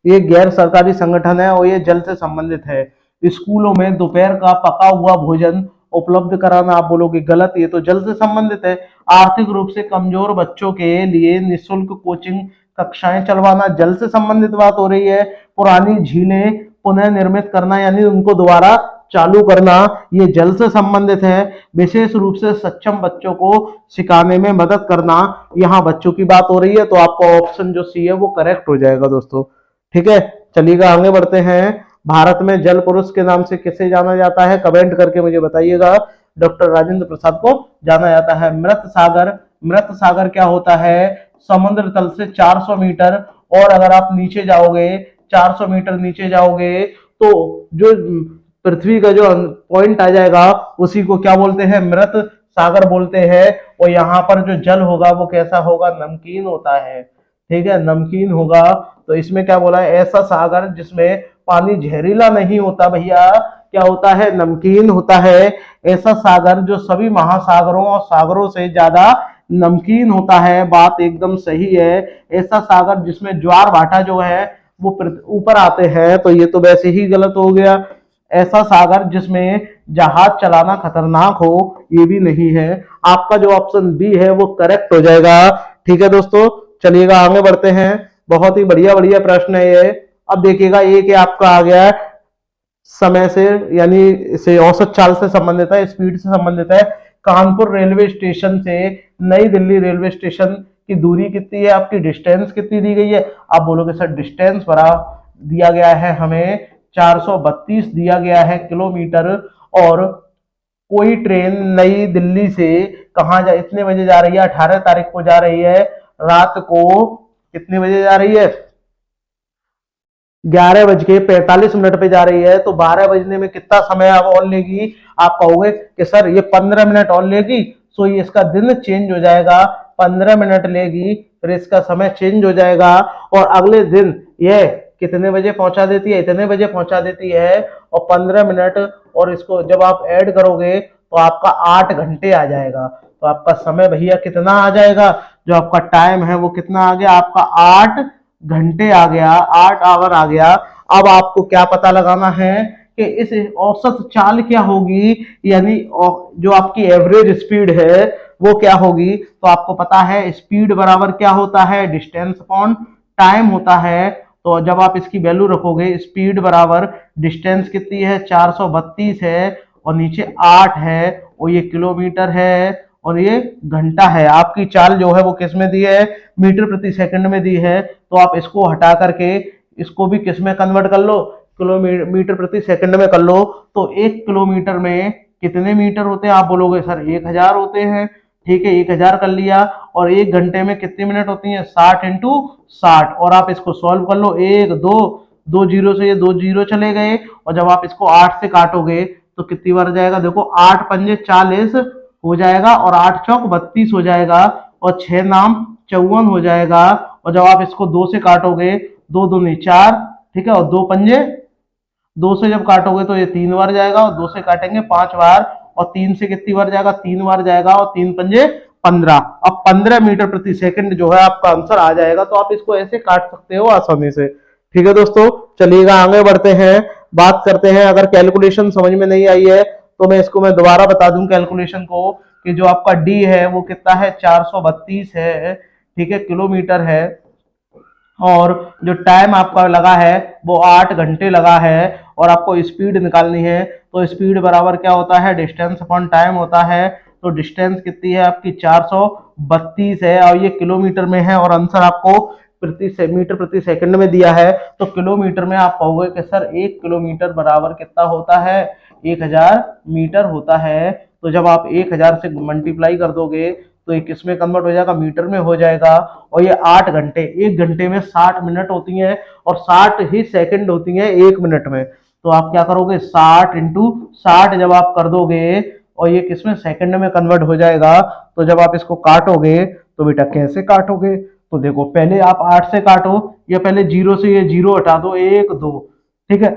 ये गैर सरकारी संगठन है और ये जल से संबंधित है। स्कूलों में दोपहर का पका हुआ भोजन उपलब्ध कराना, आप बोलोगे गलत, ये तो जल से संबंधित है। आर्थिक रूप से कमजोर बच्चों के लिए निःशुल्क कोचिंग कक्षाएं चलवाना, जल से संबंधित बात हो रही है। पुरानी झीलें पुनः निर्मित करना, यानी उनको दोबारा चालू करना, ये जल से संबंधित है। विशेष रूप से सक्षम बच्चों को सिखाने में मदद करना, यहाँ बच्चों की बात हो रही है, तो आपका ऑप्शन जो सी है वो करेक्ट हो जाएगा दोस्तों, ठीक है। चलिएगा आगे बढ़ते हैं, भारत में जल पुरुष के नाम से किसे जाना जाता है, कमेंट करके मुझे बताइएगा। डॉक्टर राजेंद्र प्रसाद को जाना जाता है। मृत सागर, मृत सागर क्या होता है, समुद्र तल से 400 मीटर, और अगर आप नीचे जाओगे 400 मीटर नीचे जाओगे तो जो पृथ्वी का जो पॉइंट आ जाएगा उसी को क्या बोलते हैं, मृत सागर बोलते हैं। और यहाँ पर जो जल होगा वो कैसा होगा, नमकीन होता है, ठीक है, नमकीन होगा। तो इसमें क्या बोला है, ऐसा सागर जिसमें पानी जहरीला नहीं होता भैया, क्या होता है, नमकीन होता है। ऐसा सागर जो सभी महासागरों और सागरों से ज्यादा नमकीन होता है, बात एकदम सही है। ऐसा सागर जिसमें ज्वार भाटा जो है वो ऊपर आते हैं, तो ये तो वैसे ही गलत हो गया। ऐसा सागर जिसमें जहाज चलाना खतरनाक हो, ये भी नहीं है, आपका जो ऑप्शन बी है वो करेक्ट हो जाएगा, ठीक है दोस्तों। चलिएगा आगे बढ़ते हैं, बहुत ही बढ़िया बढ़िया प्रश्न है ये। अब देखिएगा एक आपका आ गया समय से, यानी इसे औसत चाल से संबंधित है, स्पीड से संबंधित है। कानपुर रेलवे स्टेशन से नई दिल्ली रेलवे स्टेशन की दूरी कितनी है, आपकी डिस्टेंस कितनी दी गई है, आप बोलोगे सर डिस्टेंस बड़ा दिया गया है हमें 432 दिया गया है किलोमीटर। और कोई ट्रेन नई दिल्ली से कहाँ जा, इतने बजे जा रही है, 18 तारीख को जा रही है, रात को कितने बजे जा रही है, 11:45 पे जा रही है, तो 12 बजने में कितना समय आप और लेगी, आप कहोगे कि सर ये 15 मिनट और लेगी, सो ये इसका दिन चेंज हो जाएगा, 15 मिनट लेगी, फिर इसका समय चेंज हो जाएगा, और अगले दिन ये कितने बजे पहुंचा देती है, इतने बजे पहुंचा देती है, और 15 मिनट और इसको जब आप ऐड करोगे तो आपका 8 घंटे आ जाएगा। तो आपका समय भैया कितना आ जाएगा, जो आपका टाइम है वो कितना आ गया, आपका 8 घंटे आ गया, 8 आवर आ गया। अब आपको क्या पता लगाना है कि इस औसत चाल क्या होगी, यानी जो आपकी एवरेज स्पीड है वो क्या होगी। तो आपको पता है स्पीड बराबर क्या होता है, डिस्टेंस अपॉन टाइम होता है। तो जब आप इसकी वैल्यू रखोगे, स्पीड बराबर डिस्टेंस कितनी है, 432 है, और नीचे 8 है, और ये किलोमीटर है, और ये घंटा है। आपकी चाल जो है वो किस में दी है, मीटर प्रति सेकंड में दी है। तो आप इसको हटा करके इसको भी किस में कन्वर्ट कर लो, किलोमीटर प्रति सेकंड में कर लो। तो 1 किलोमीटर में कितने मीटर होते हैं, आप बोलोगे सर 1000 होते हैं। ठीक है, 1000 कर लिया। और 1 घंटे में कितने मिनट होती हैं, 60 इंटू 60। और आप इसको सॉल्व कर लो, 1 2 2 जीरो से ये 2 जीरो चले गए। और जब आप इसको 8 से काटोगे तो कितनी बार जाएगा, देखो 8 पंजे 40 हो जाएगा, और 8 चौक 32 हो जाएगा, और 6 नाम 54 हो जाएगा। और जब आप इसको 2 से काटोगे, 2 दूनी 4, ठीक है, और 2 पंजे, 2 से जब काटोगे तो ये 3 बार जाएगा, और 2 से काटेंगे 5 बार, और 3 से कितनी बार जाएगा, 3 बार जाएगा, और 3 पंजे 15। अब 15 मीटर प्रति सेकंड जो है आपका आंसर आ जाएगा। तो आप इसको ऐसे काट सकते हो आसानी से। ठीक है दोस्तों, चलिएगा आगे बढ़ते हैं, बात करते हैं। अगर कैलकुलेशन समझ में नहीं आई है तो मैं दोबारा बता दूं कैलकुलेशन को, कि जो आपका डी है वो कितना है, 432 है। ठीक है, किलोमीटर है। और जो टाइम आपका लगा है वो 8 घंटे लगा है। और आपको स्पीड निकालनी है, तो स्पीड बराबर क्या होता है, डिस्टेंस अपॉन टाइम होता है। तो डिस्टेंस कितनी है आपकी, 432 है, और ये किलोमीटर में है। और आंसर आपको मीटर प्रति सेकंड में दिया है। तो किलोमीटर में आप कहोगे कि सर 1 किलोमीटर बराबर कितना होता है, 1000 मीटर होता है। तो जब आप 1000 से मल्टीप्लाई कर दोगे तो ये किस में कन्वर्ट हो जाएगा, मीटर में हो जाएगा। और ये 8 घंटे, 1 घंटे में 60 मिनट होती हैं, और 60 ही सेकंड होती हैं 1 मिनट में। तो आप क्या करोगे, 60 इंटू 60 जब आप कर दोगे, और ये किस में, सेकंड में कन्वर्ट हो जाएगा। तो जब आप इसको काटोगे तो बेटा कैसे काटोगे, तो देखो पहले आप 8 से काटो, या पहले 0 से ये 0 हटा दो, 1 2, ठीक है।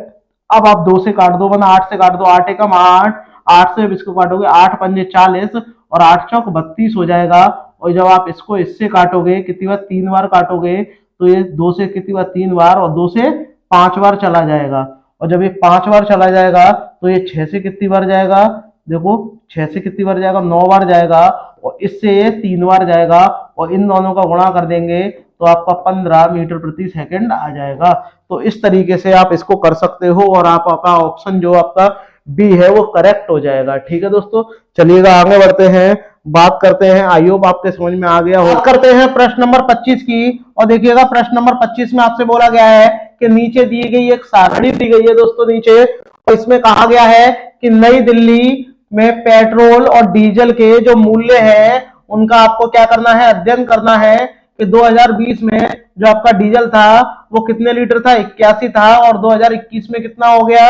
अब आप 2 से काट दो, वरना 8 से काट दो, 8 एकम 8, 8 से इसको काटोगे, 8 पंजे 40, और 8 चौक 32 हो जाएगा। और जब आप इसको इससे काटोगे, कितनी बार, 3 बार काटोगे, तो ये 2 से कितनी बार, 3 बार, और 2 से 5 बार चला जाएगा। और जब ये 5 बार चला जाएगा तो ये 6 से कितनी बार जाएगा, देखो 6 से कितनी बार जाएगा, 9 बार जाएगा। और इससे ये 3 बार जाएगा, और इन दोनों का गुणा कर देंगे तो आपका 15 मीटर प्रति सेकंड आ जाएगा। तो इस तरीके से आप इसको कर सकते हो, और आपका ऑप्शन जो आपका बी है वो करेक्ट हो जाएगा। ठीक है दोस्तों, चलिएगा आगे बढ़ते हैं, बात करते हैं। आई होप आपके समझ में आ गया हो। बात करते हैं प्रश्न नंबर 25 की। और देखिएगा प्रश्न नंबर 25 में आपसे बोला गया है कि नीचे दी गई एक सारणी दी गई है दोस्तों नीचे, और इसमें कहा गया है कि नई दिल्ली में पेट्रोल और डीजल के जो मूल्य है उनका आपको क्या करना है, अध्ययन करना है। कि 2020 में जो आपका डीजल था वो कितने लीटर था, 81 था, और 2021 में कितना हो गया,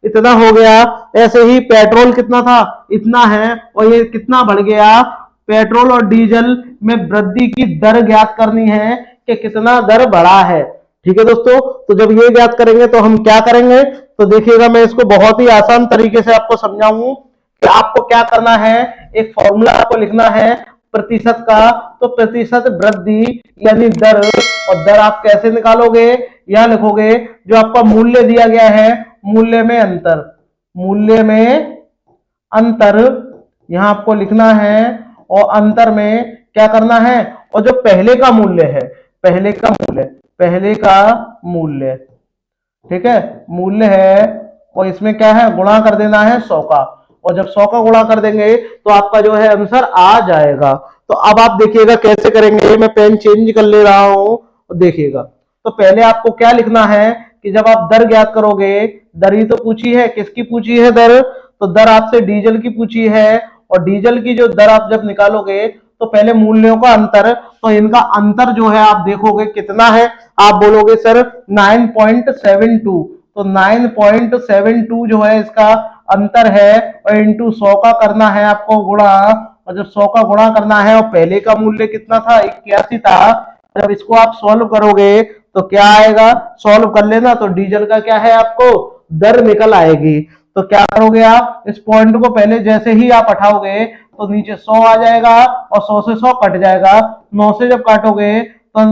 इतना हो गया। ऐसे ही पेट्रोल कितना था, इतना है, और ये कितना बढ़ गया। पेट्रोल और डीजल में वृद्धि की दर ज्ञात करनी है कि कितना दर बढ़ा है। ठीक है दोस्तों, तो जब ये ज्ञात करेंगे तो हम क्या करेंगे, तो देखिएगा मैं इसको बहुत ही आसान तरीके से आपको समझाऊं कि आपको क्या करना है। एक फॉर्मूला आपको लिखना है प्रतिशत का, तो प्रतिशत वृद्धि यानी दर, और दर आप कैसे निकालोगे, यहां लिखोगे जो आपका मूल्य दिया गया है, मूल्य में अंतर, मूल्य में अंतर यहां आपको लिखना है। और अंतर में क्या करना है, और जो पहले का मूल्य है, पहले का मूल्य, ठीक है, मूल्य है, और इसमें क्या है, गुणा कर देना है 100 का। और जब 100 का गुणा कर देंगे तो आपका जो है आंसर आ जाएगा। तो अब आप देखिएगा कैसे करेंगे, मैं पेन चेंज कर ले रहा हूं, देखिएगा। तो पहले आपको क्या लिखना है कि जब आप दर ज्ञात करोगे, दर ही तो पूछी है, किसकी पूछी है दर, तो दर आपसे डीजल की पूछी है। और डीजल की जो दर आप जब निकालोगे तो पहले मूल्यों का अंतर, तो इनका अंतर जो है आप देखोगे कितना है, आप बोलोगे सर 9.72, तो 9.72 जो है इसका अंतर है। और इंटू 100 का करना है आपको गुणा, और जब 100 का गुणा करना है, और पहले का मूल्य कितना था, 81 था। जब इसको आप सॉल्व करोगे तो क्या आएगा, सॉल्व कर लेना, तो डीजल का क्या है आपको दर निकल आएगी। तो क्या करोगे आप, इस पॉइंट को पहले जैसे ही आप हटाओगे तो नीचे 100 आ जाएगा, और 100 से 100 कट जाएगा। 9 से जब काटोगे तो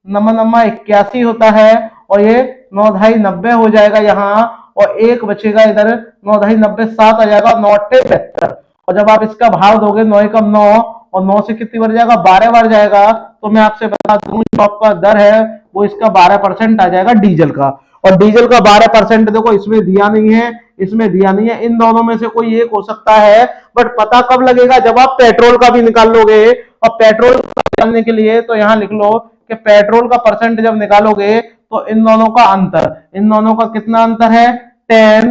नमा 81 होता है, और ये 9 ढाई 90 हो जाएगा यहाँ, और एक बचेगा इधर, 9 ढाई 90 7 आ जाएगा, 9 72। और जब आप इसका भाव दोगे 9 एकम 9, और 9 से कितनी बार जाएगा, 12 बार जाएगा। तो मैं आपसे बता दूं जो आपका दर है वो इसका 12% आ जाएगा डीजल का। और डीजल का 12% देखो इसमें दिया नहीं है, इसमें दिया नहीं है, इन दोनों में से कोई एक हो सकता है। बट पता कब लगेगा, जब आप पेट्रोल का भी निकाल लोगे। और पेट्रोल निकालने के लिए तो यहाँ लिख लो कि पेट्रोल का परसेंट जब निकालोगे तो इन दोनों का अंतर, इन दोनों का कितना अंतर है 10,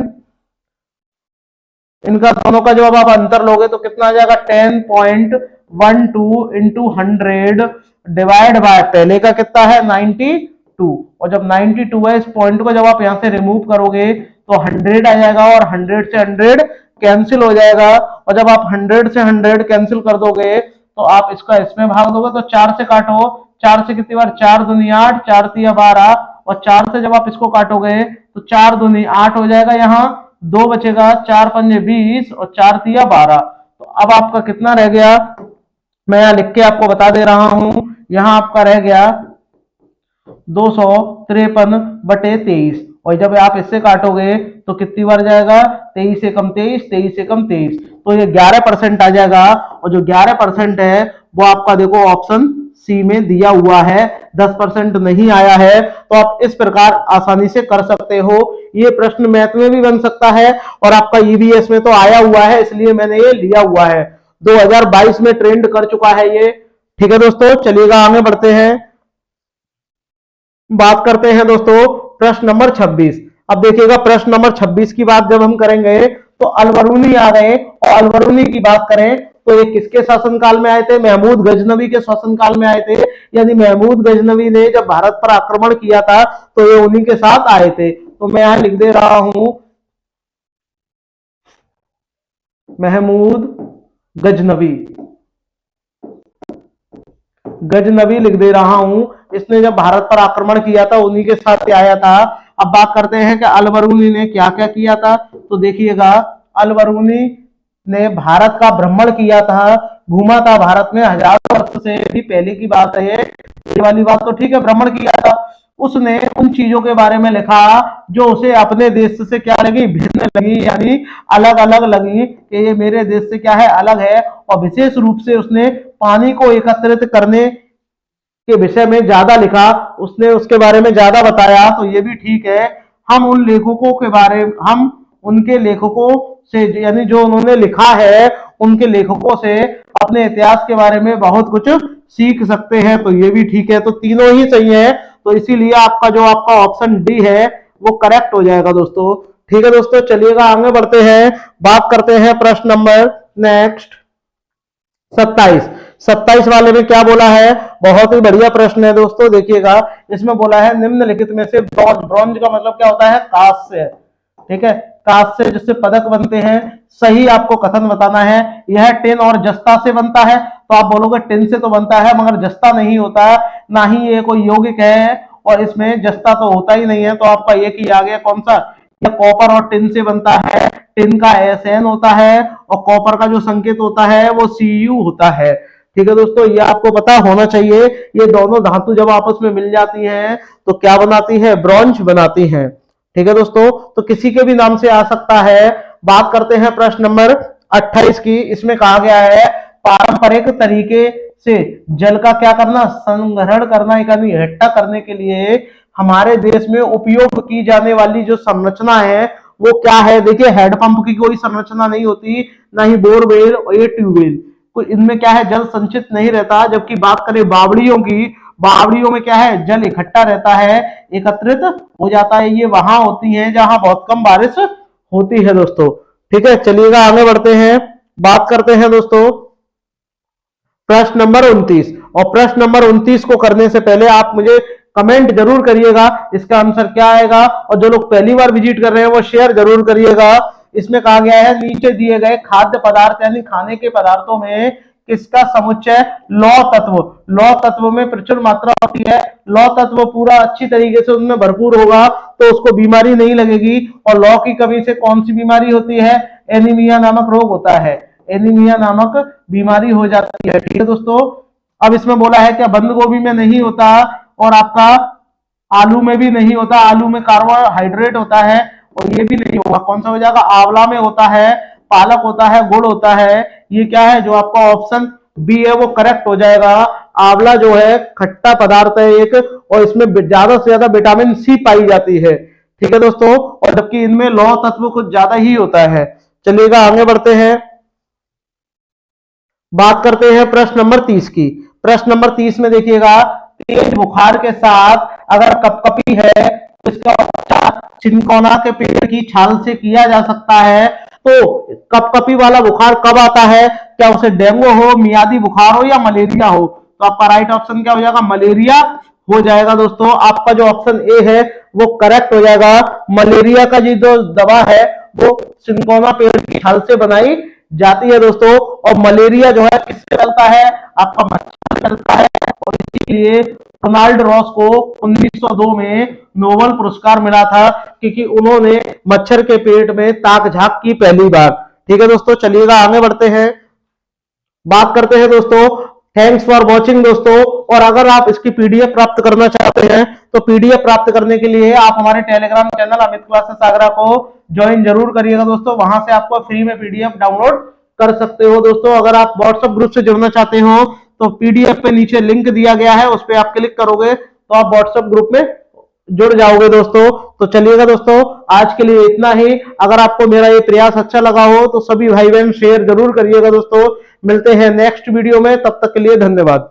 इनका दोनों का जब आप अंतर लोगे तो कितना आ जाएगा 10.12 इंटू 100 डिवाइड बाय पहले का कितना है 92, और जब 92 है इस पॉइंट को जब आप यहां से रिमूव करोगे तो 100 आ जाएगा और 100 से 100 कैंसिल हो जाएगा, और जब आप 100 से 100 कैंसिल कर दोगे तो आप इसका इसमें भाग दोगे तो 4 से काटो, 4 से कितनी बार 4 दूनी 8, 4 तिया 12, और 4 से जब आप इसको काटोगे तो 4 दूनी 8 हो जाएगा, यहाँ 2 बचेगा, 4 पंजे 20 और 4 तिया 12। तो अब आपका कितना रह गया, मैं यहाँ लिख के आपको बता दे रहा हूं, यहाँ आपका रह गया 253/23, और जब आप इससे काटोगे तो कितनी बार जाएगा 23 एकम 23, 23 एकम 23, तो ये 11% आ जाएगा, और जो 11% है वो आपका देखो ऑप्शन सी में दिया हुआ है, 10% नहीं आया है। तो आप इस प्रकार आसानी से कर सकते हो। ये प्रश्न मैथ में भी बन सकता है और आपका ईवीएस में तो आया हुआ है, इसलिए मैंने ये लिया हुआ है, 2022 में ट्रेंड कर चुका है ये। ठीक है दोस्तों, चलिएगा आगे बढ़ते हैं, बात करते हैं दोस्तों प्रश्न नंबर 26। अब देखिएगा प्रश्न नंबर 26 की बात जब हम करेंगे तो अलबरूनी आ गए, और अलबरूनी की बात करें तो ये किसके शासनकाल में आए थे, महमूद गजनवी के शासनकाल में आए थे, यानी महमूद गजनवी ने जब भारत पर आक्रमण किया था तो ये उन्हीं के साथ आए थे। तो मैं यहां लिख दे रहा हूं महमूद गजनवी, गजनवी लिख दे रहा हूं, इसने जब भारत पर आक्रमण किया था उन्हीं के साथ आया था। अब बात करते हैं कि अलबरूनी ने क्या क्या किया था, तो देखिएगा अलबरूनी ने भारत का भ्रमण किया था, घूमा था भारत में, हजारों वर्ष से भी पहले की बात है ये वाली बात तो ठीक है, भ्रमण किया था। उसने उन चीजों के बारे में लिखा जो उसे अपने देश से क्या लगी, भिन्न लगी, यानी अलग अलग लगी कि ये मेरे देश से क्या है, अलग है। और विशेष रूप से उसने पानी को एकत्रित करने के विषय में ज्यादा लिखा, उसने उसके बारे में ज्यादा बताया, तो ये भी ठीक है। हम उन लेखकों के बारे में, हम उनके लेखकों से, यानी जो उन्होंने लिखा है उनके लेखकों से अपने इतिहास के बारे में बहुत कुछ सीख सकते हैं, तो ये भी ठीक है। तो तीनों ही सही है, तो इसीलिए आपका जो आपका ऑप्शन डी है वो करेक्ट हो जाएगा दोस्तों। ठीक है दोस्तों, चलिएगा आगे बढ़ते हैं, बात करते हैं प्रश्न नंबर नेक्स्ट 27। 27 वाले में क्या बोला है, बहुत ही बढ़िया प्रश्न है दोस्तों। देखिएगा इसमें बोला है निम्नलिखित में से ब्रॉन्ज, ब्रॉन्ज का मतलब क्या होता है, कांस्य, ठीक है, कांस्य से जिससे पदक बनते हैं, सही आपको कथन बताना है। यह टिन और जस्ता से बनता है, तो आप बोलोगे टिन से तो बनता है मगर जस्ता नहीं होता, ना ही ये कोई यौगिक है और इसमें जस्ता तो होता ही नहीं है, तो आपका एक ही आ गया कौन सा, यह कॉपर और टिन से बनता है। टिन का एसएन होता है और कॉपर का जो संकेत होता है वो सीयू होता है। ठीक है दोस्तों, ये आपको पता होना चाहिए। ये दोनों धातु जब आपस में मिल जाती हैं तो क्या बनाती है, ब्रॉन्ज बनाती हैं। ठीक है दोस्तों, तो किसी के भी नाम से आ सकता है। बात करते हैं प्रश्न नंबर 28 की। इसमें कहा गया है पारंपरिक तरीके से जल का क्या करना, संग्रहण करना, यानी इकट्ठा करने के लिए हमारे देश में उपयोग की जाने वाली जो संरचना है वो क्या है। देखिए हैंडपंप की कोई संरचना नहीं होती, ना ही बोरवेल और ये ट्यूबवेल, तो इनमें क्या है, जल संचित नहीं रहता। जबकि बात करें बावड़ियों की, बावड़ियों में क्या है, जल इकट्ठा रहता है, एकत्रित हो जाता है। ये वहां होती है जहां बहुत कम बारिश होती है दोस्तों। ठीक है, चलिएगा आगे बढ़ते हैं, बात करते हैं दोस्तों प्रश्न नंबर 29। और प्रश्न नंबर 29 को करने से पहले आप मुझे कमेंट जरूर करिएगा इसका आंसर क्या आएगा, और जो लोग पहली बार विजिट कर रहे हैं वो शेयर जरूर करिएगा। इसमें कहा गया है नीचे दिए गए खाद्य पदार्थ यानी खाने के पदार्थों में किसका समुच्चय लौह तत्व, लौह तत्व में प्रचुर मात्रा होती है। लौह तत्व पूरा अच्छी तरीके से उनमें भरपूर होगा तो उसको बीमारी नहीं लगेगी। और लौह की कमी से कौन सी बीमारी होती है, एनीमिया नामक रोग होता है, एनीमिया नामक बीमारी हो जाती है। ठीक है दोस्तों, अब इसमें बोला है क्या बंद गोभी में नहीं होता और आपका आलू में भी नहीं होता, आलू में कार्बोहाइड्रेट होता है और ये भी नहीं होगा, कौन सा हो जाएगा, आंवला में होता है, पालक होता है, गुड़ होता है। ये क्या है, जो आपका ऑप्शन बी है वो करेक्ट हो जाएगा। आंवला जो है खट्टा पदार्थ है एक, और इसमें ज्यादा से ज्यादा विटामिन सी पाई जाती है। ठीक है दोस्तों, और जबकि इनमें लौह तत्व कुछ ज्यादा ही होता है। चलिएगा आगे बढ़ते हैं, बात करते हैं प्रश्न नंबर 30 की। प्रश्न नंबर 30 में देखिएगा तेज बुखार के साथ अगर कपकपी है तो इसका उपचार चिनकोना के पेड़ की छाल से किया जा सकता है। तो कपकपी वाला बुखार कब आता है, क्या उसे डेंगू हो, मियादी बुखार हो या मलेरिया हो, तो आपका राइट ऑप्शन क्या हो जाएगा, मलेरिया हो जाएगा। दोस्तों आपका जो ऑप्शन ए है वो करेक्ट हो जाएगा। मलेरिया का जो दवा है वो चिनकोना पेड़ की छाल से बनाई जाती है दोस्तों। और मलेरिया जो है किससे चलता है, आपका मच्छर चलता है, और इसीलिए रोनाल्ड रॉस को 1902 में नोबेल पुरस्कार मिला था, क्योंकि उन्होंने मच्छर के पेट में ताक झांक की पहली बार। ठीक है दोस्तों, चलिएगा आगे बढ़ते हैं, बात करते हैं दोस्तों। थैंक्स फॉर वॉचिंग दोस्तों। और अगर आप इसकी पीडीएफ प्राप्त करना चाहते हैं तो पीडीएफ प्राप्त करने के लिए आप हमारे Telegram channel Amit classes Agra को ज्वाइन जरूर करिएगा दोस्तों। वहां से आपको फ्री में पीडीएफ डाउनलोड कर सकते हो दोस्तों। अगर आप व्हाट्सएप ग्रुप से जुड़ना चाहते हो तो पीडीएफ पे नीचे लिंक दिया गया है, उस पर आप क्लिक करोगे तो आप व्हाट्सएप ग्रुप में जुड़ जाओगे दोस्तों। तो चलिएगा दोस्तों, आज के लिए इतना ही। अगर आपको मेरा ये प्रयास अच्छा लगा हो तो सभी भाई बहन शेयर जरूर करिएगा दोस्तों। मिलते हैं नेक्स्ट वीडियो में, तब तक के लिए धन्यवाद।